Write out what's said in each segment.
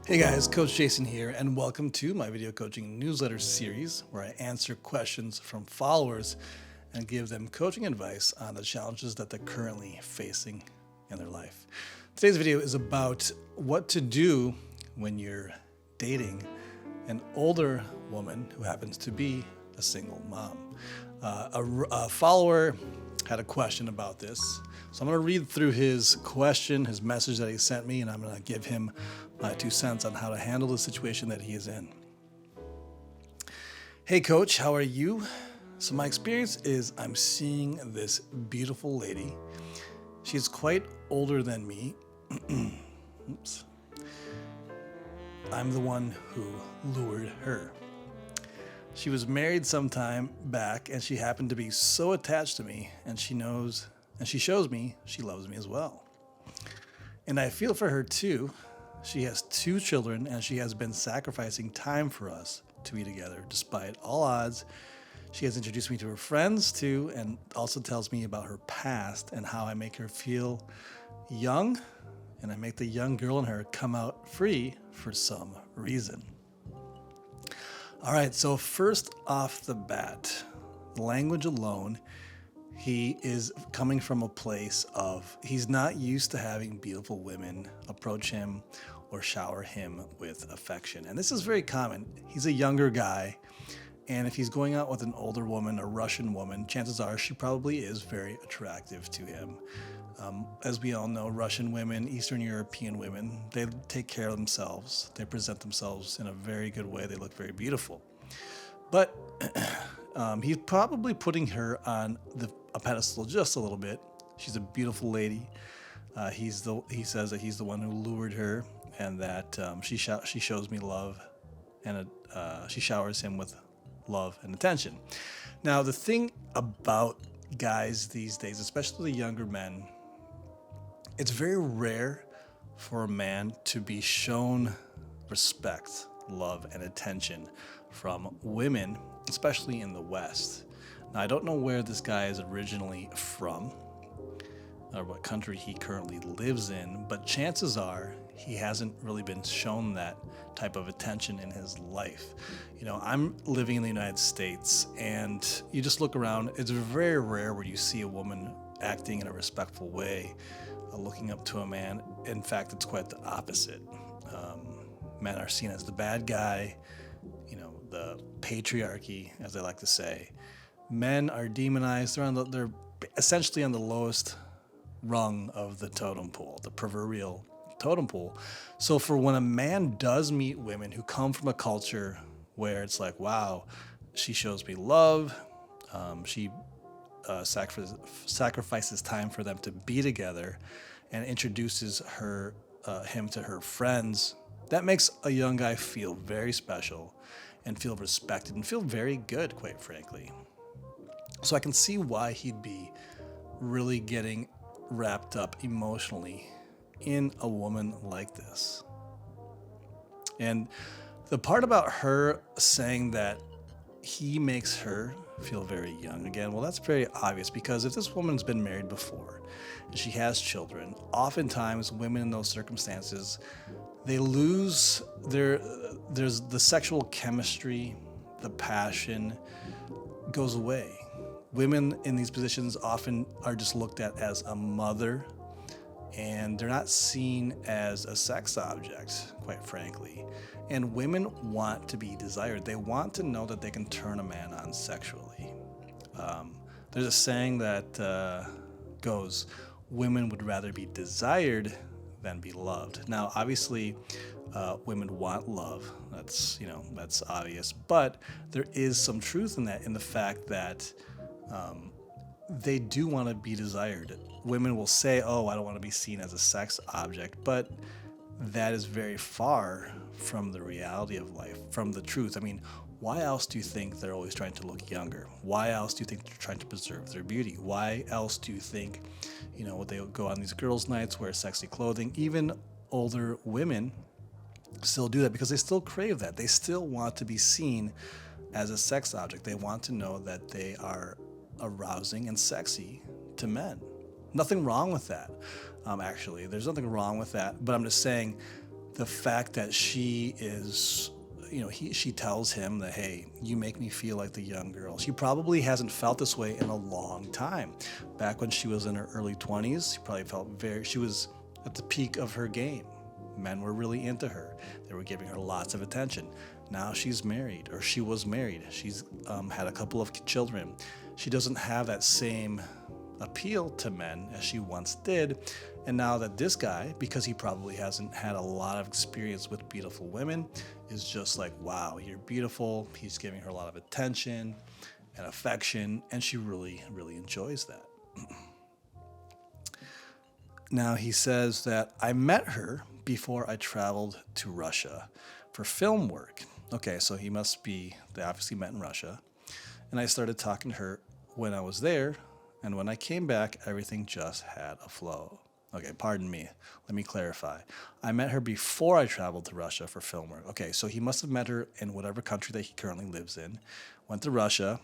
Hey guys, Coach Jason here, and welcome to my video coaching newsletter series where I answer questions from followers and give them coaching advice on the challenges that they're currently facing in their life. Today's video is about what to do when you're dating an older woman who happens to be a single mom. A follower had a question about this. So I'm going to read through his question, his message that he sent me, and I'm going to give him my 2 cents on how to handle the situation that he is in. Hey coach, how are you? So my experience is I'm seeing this beautiful lady. She's quite older than me. Oops. I'm the one who lured her. She was married some time back, and she happened to be so attached to me, and she shows me she loves me as well. And I feel for her too. She has 2 children, and she has been sacrificing time for us to be together despite all odds. She has introduced me to her friends too, and also tells me about her past and how I make her feel young, and I make the young girl in her come out free for some reason. All right, so first off the bat, language alone, he is coming from a place of he's not used to having beautiful women approach him or shower him with affection. And this is very common. He's a younger guy, and if he's going out with an older woman, a Russian woman, chances are she probably is very attractive to him. As we all know, Russian women, Eastern European women, they take care of themselves. They present themselves in a very good way. They look very beautiful. But he's probably putting her on a pedestal just a little bit. She's a beautiful lady. He says that he's the one who lured her, and that she shows me love, and she showers him with love and attention. Now, the thing about guys these days, especially the younger men, it's very rare for a man to be shown respect, love, and attention from women, especially in the West. Now, I don't know where this guy is originally from or what country he currently lives in, but chances are he hasn't really been shown that type of attention in his life. You know, I'm living in the United States, and you just look around, it's very rare where you see a woman acting in a respectful way, looking up to a man. In fact, it's quite the opposite. Men are seen as the bad guy, you know, the patriarchy, as they like to say. Men are demonized. They're essentially on the lowest rung of the totem pole, the proverbial totem pole. So for when a man does meet women who come from a culture where it's like, wow, she shows me love, she sacrifices time for them to be together, and introduces him to her friends, that makes a young guy feel very special and feel respected and feel very good, quite frankly. So I can see why he'd be really getting wrapped up emotionally in a woman like this. And the part about her saying that he makes her feel very young again, well, that's very obvious, because if this woman's been married before and she has children, oftentimes women in those circumstances, they lose there's the sexual chemistry, the passion goes away. Women in these positions often are just looked at as a mother, and they're not seen as a sex object, quite frankly. And women want to be desired. They want to know that they can turn a man on sexually. There's a saying that goes, women would rather be desired than be loved. Now, obviously, women want love. That's obvious. But there is some truth in that, in the fact that they do want to be desired. Women will say, oh, I don't want to be seen as a sex object, but that is very far from the reality of life, from the truth. I mean, why else do you think they're always trying to look younger? Why else do you think they're trying to preserve their beauty? Why else do you think, they go on these girls' nights, wear sexy clothing? Even older women still do that because they still crave that. They still want to be seen as a sex object. They want to know that they are arousing and sexy to men. Nothing wrong with that. Actually, there's nothing wrong with that. But I'm just saying, the fact that she is, she tells him that, hey, you make me feel like the young girl. She probably hasn't felt this way in a long time. Back when she was in her early 20s, she probably felt she was at the peak of her game. Men were really into her. They were giving her lots of attention. Now she's married, or she was married. She's had a couple of children. She doesn't have that same appeal to men as she once did. And now that this guy, because he probably hasn't had a lot of experience with beautiful women, is just like, wow, you're beautiful. He's giving her a lot of attention and affection, and she really, really enjoys that. Now he says that I met her before I traveled to Russia for film work. Okay, so they obviously met in Russia. And I started talking to her when I was there, and when I came back, everything just had a flow. Okay, pardon me. Let me clarify. I met her before I traveled to Russia for film work. Okay, so he must have met her in whatever country that he currently lives in, went to Russia,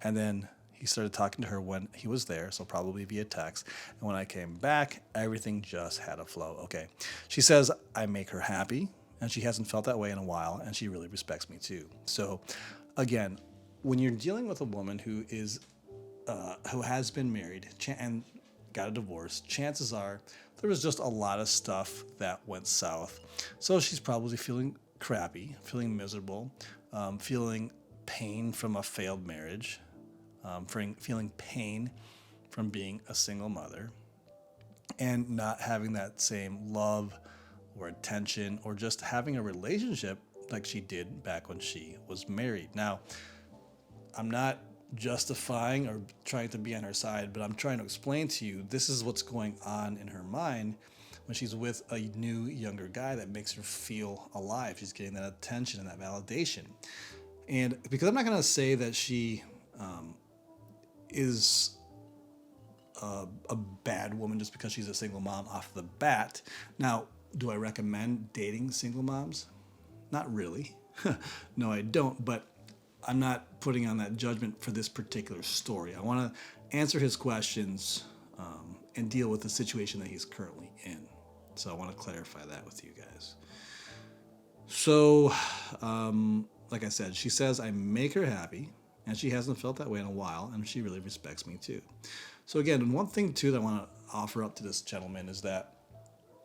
and then he started talking to her when he was there, so probably via text. And when I came back, everything just had a flow. Okay, she says I make her happy, and she hasn't felt that way in a while, and she really respects me too. So, again, when you're dealing with a woman who has been married and got a divorce, chances are there was just a lot of stuff that went south. So she's probably feeling crappy, feeling miserable, feeling pain from a failed marriage, feeling pain from being a single mother, and not having that same love or attention or just having a relationship like she did back when she was married. Now, I'm not justifying or trying to be on her side, but I'm trying to explain to you this is what's going on in her mind when she's with a new, younger guy that makes her feel alive. She's getting that attention and that validation. And because I'm not going to say that she is a bad woman just because she's a single mom off the bat. Now, do I recommend dating single moms? Not really. No, I don't, but I'm not putting on that judgment for this particular story. I want to answer his questions and deal with the situation that he's currently in. So I want to clarify that with you guys. So, like I said, she says I make her happy, and she hasn't felt that way in a while, and she really respects me too. So again, and one thing too that I want to offer up to this gentleman is that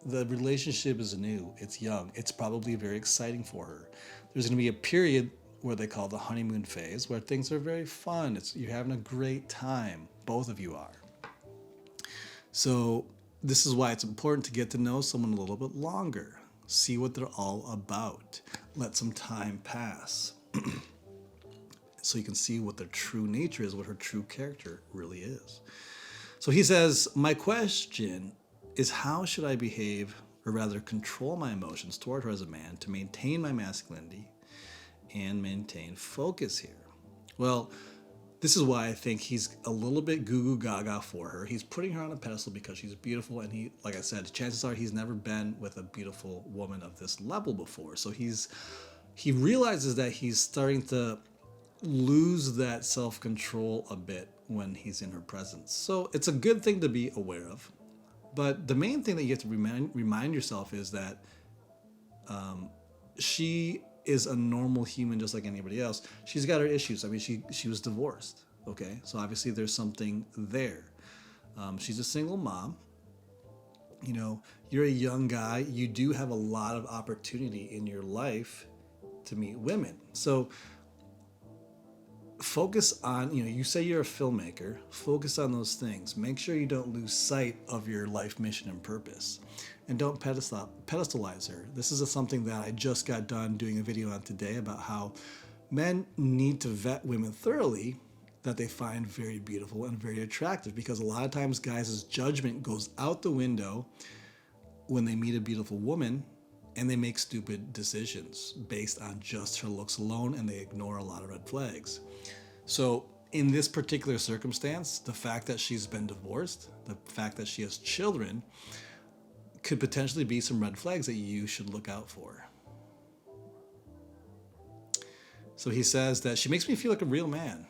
the relationship is new, it's young, it's probably very exciting for her. There's going to be a period where they call the honeymoon phase, where things are very fun. You're having a great time. Both of you are. So this is why it's important to get to know someone a little bit longer. See what they're all about. Let some time pass. So you can see what their true nature is, what her true character really is. So he says, my question is, how should I behave, or rather control my emotions toward her as a man to maintain my masculinity and maintain focus here? Well, this is why I think he's a little bit goo-goo gaga for her. He's putting her on a pedestal because she's beautiful, and he, like I said, chances are he's never been with a beautiful woman of this level before. So he realizes that he's starting to lose that self-control a bit when he's in her presence. So it's a good thing to be aware of. But the main thing that you have to remind yourself is that she is a normal human just like anybody else. She's got her issues. I mean, she was divorced, okay? So obviously there's something there. She's a single mom. You know, you're a young guy. You do have a lot of opportunity in your life to meet women. So focus on, you say you're a filmmaker, focus on those things. Make sure you don't lose sight of your life mission and purpose. And don't pedestalize her. This is something that I just got done doing a video on today about how men need to vet women thoroughly that they find very beautiful and very attractive, because a lot of times guys' judgment goes out the window when they meet a beautiful woman, and they make stupid decisions based on just her looks alone, and they ignore a lot of red flags. So in this particular circumstance, the fact that she's been divorced, the fact that she has children, could potentially be some red flags that you should look out for. So he says that she makes me feel like a real man.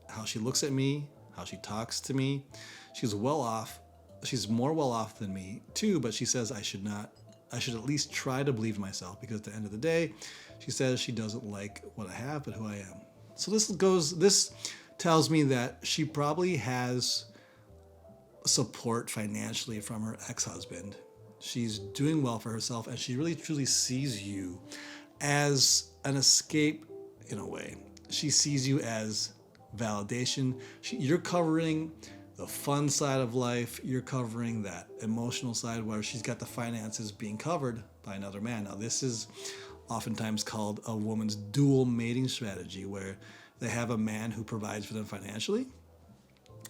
How she looks at me, how she talks to me. She's well off. She's more well off than me too, but she says I should not I should at least try to believe in myself, because at the end of the day, she says she doesn't like what I have, but who I am. So this tells me that she probably has support financially from her ex-husband. She's doing well for herself, and she really truly sees you as an escape in a way. She sees you as validation. You're covering the fun side of life. You're covering that emotional side where she's got the finances being covered by another man. Now, this is oftentimes called a woman's dual mating strategy, where they have a man who provides for them financially,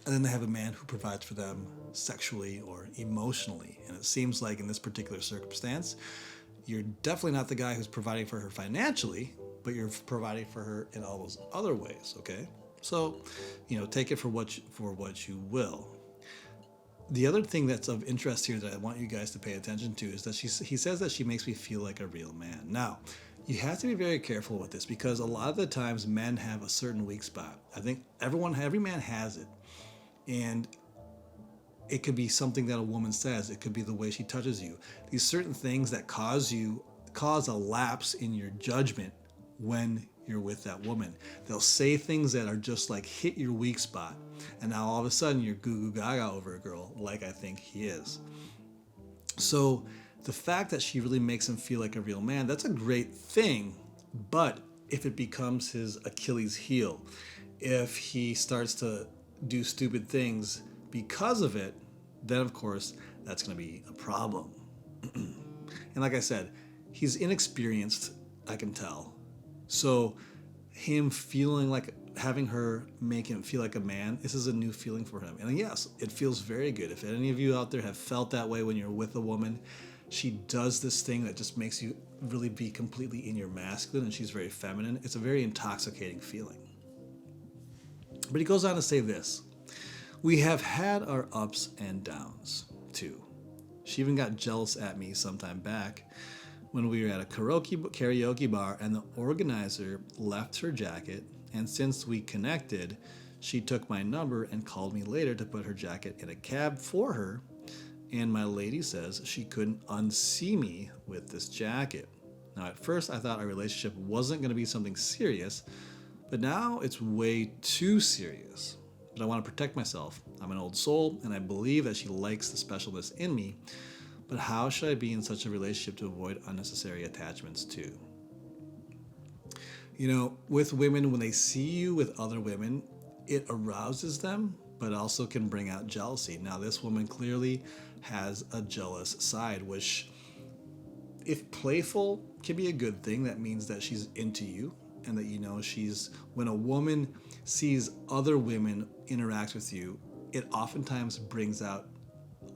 and then they have a man who provides for them sexually or emotionally. And it seems like in this particular circumstance, you're definitely not the guy who's providing for her financially, but you're providing for her in all those other ways, okay? So, take it for what you will. The other thing that's of interest here that I want you guys to pay attention to is that he says that she makes me feel like a real man. Now, you have to be very careful with this, because a lot of the times men have a certain weak spot. I think every man has it. And it could be something that a woman says. It could be the way she touches you. These certain things that cause a lapse in your judgment when you're with that woman. They'll say things that are just like hit your weak spot. And now all of a sudden you're goo goo gaga over a girl, like I think he is. So the fact that she really makes him feel like a real man, that's a great thing. But if it becomes his Achilles heel, if he starts to do stupid things because of it, then of course that's going to be a problem. And like I said, he's inexperienced, I can tell. So him feeling like having her make him feel like a man, this is a new feeling for him. And yes, it feels very good. If any of you out there have felt that way when you're with a woman, she does this thing that just makes you really be completely in your masculine, and she's very feminine. It's a very intoxicating feeling. But he goes on to say this: we have had our ups and downs too. She even got jealous at me sometime back when we were at a karaoke bar, and the organizer left her jacket, and since we connected, she took my number and called me later to put her jacket in a cab for her, and my lady says she couldn't unsee me with this jacket. Now, at first I thought our relationship wasn't going to be something serious, but now it's way too serious. But I want to protect myself. I'm an old soul, and I believe that she likes the specialness in me. But how should I be in such a relationship to avoid unnecessary attachments too? With women, when they see you with other women, it arouses them, but also can bring out jealousy. Now, this woman clearly has a jealous side, which, if playful, can be a good thing. That means that she's into you, and that when a woman sees other women interact with you, it oftentimes brings out,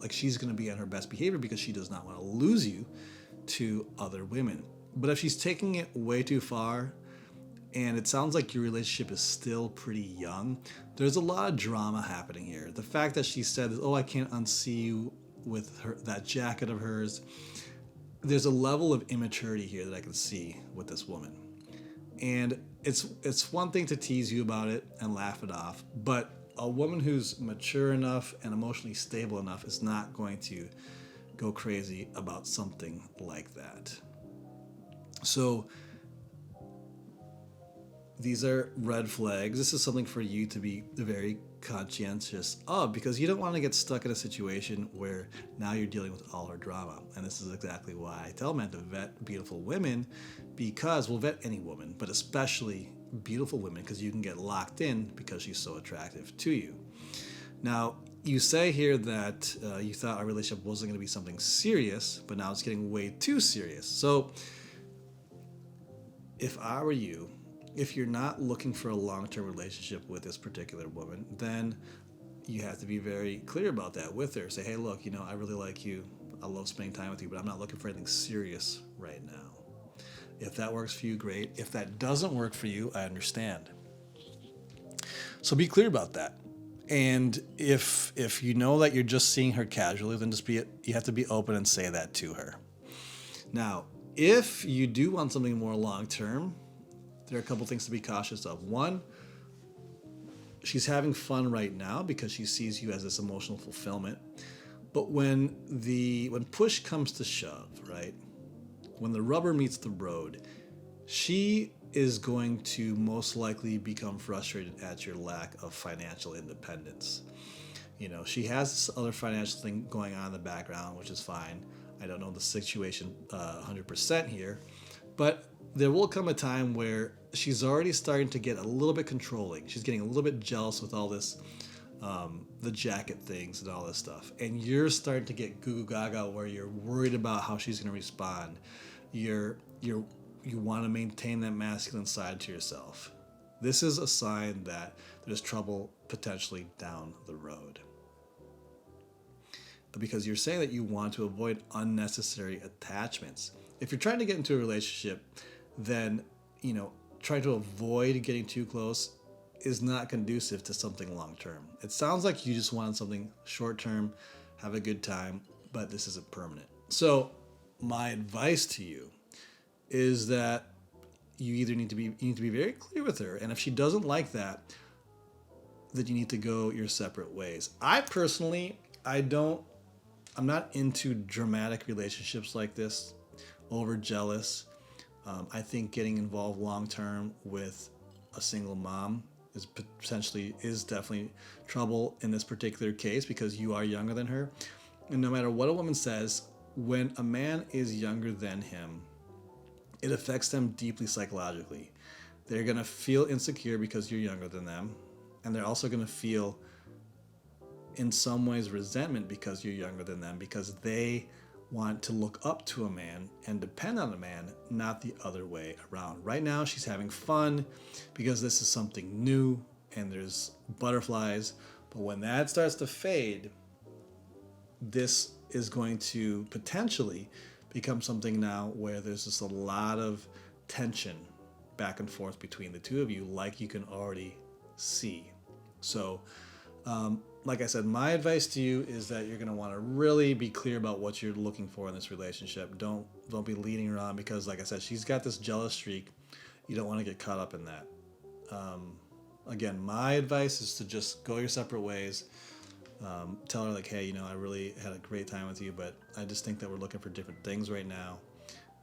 like, she's going to be on her best behavior because she does not want to lose you to other women. But if she's taking it way too far, and it sounds like your relationship is still pretty young, there's a lot of drama happening here. The fact that she said, "Oh, I can't unsee you with that jacket of hers," there's a level of immaturity here that I can see with this woman. And it's one thing to tease you about it and laugh it off, but a woman who's mature enough and emotionally stable enough is not going to go crazy about something like that. So these are red flags. This is something for you to be very conscientious of, because you don't want to get stuck in a situation where now you're dealing with all her drama. And this is exactly why I tell men to vet beautiful women, because we'll vet any woman, but especially beautiful women, because you can get locked in because she's so attractive to you. Now, you say here that you thought our relationship wasn't going to be something serious, but now it's getting way too serious. So if I were you, if you're not looking for a long-term relationship with this particular woman, then you have to be very clear about that with her. Say, hey, look, I really like you. I love spending time with you, but I'm not looking for anything serious right now. If that works for you, great. If that doesn't work for you, I understand. So be clear about that. And if you know that you're just seeing her casually, then you have to be open and say that to her. Now, if you do want something more long-term, there are a couple things to be cautious of. One, she's having fun right now because she sees you as this emotional fulfillment. But when push comes to shove, right? When the rubber meets the road, she is going to most likely become frustrated at your lack of financial independence. You know, she has this other financial thing going on in the background, which is fine. I don't know the situation 100% here, but there will come a time where she's already starting to get a little bit controlling. She's getting a little bit jealous with all this, the jacket things and all this stuff. And you're starting to get goo goo gaga where you're worried about how she's going to respond. You want to maintain that masculine side to yourself. This is a sign that there's trouble potentially down the road. Because you're saying that you want to avoid unnecessary attachments. If you're trying to get into a relationship, then, you know, trying to avoid getting too close is not conducive to something long term. It sounds like you just want something short term, have a good time, but this isn't permanent. So my advice to you is that you need to be very clear with her, and if she doesn't like that, then you need to go your separate ways. I'm not into dramatic relationships like this, over jealous. I think getting involved long term with a single mom is definitely trouble in this particular case because you are younger than her. And no matter what a woman says, when a man is younger than him, it affects them deeply psychologically. They're going to feel insecure because you're younger than them. And they're also going to feel, in some ways, resentment because you're younger than them, because they want to look up to a man and depend on a man, not the other way around. Right now, she's having fun because this is something new and there's butterflies. But when that starts to fade, this is going to potentially become something now where there's just a lot of tension back and forth between the two of you, like you can already see. So, like I said, my advice to you is that you're going to want to really be clear about what you're looking for in this relationship. Don't be leading her on because, like I said, she's got this jealous streak. You don't want to get caught up in that. Again, my advice is to just go your separate ways. Tell her, like, hey, you know, I really had a great time with you, but I just think that we're looking for different things right now.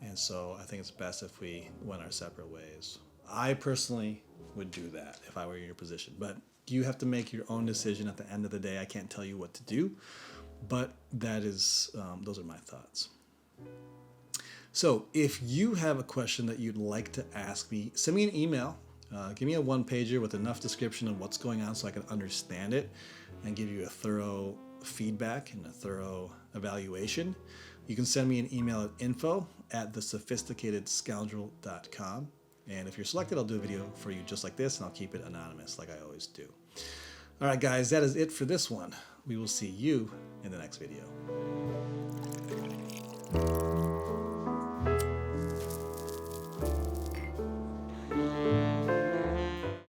And so I think it's best if we went our separate ways. I personally would do that if I were in your position, but you have to make your own decision at the end of the day. I can't tell you what to do, but that is, those are my thoughts. So if you have a question that you'd like to ask me, send me an email. Give me a one-pager with enough description of what's going on so I can understand it and give you a thorough feedback and a thorough evaluation. You can send me an email at info@thesophisticatedscoundrel.com. And if you're selected, I'll do a video for you just like this, and I'll keep it anonymous like I always do. All right, guys, that is it for this one. We will see you in the next video.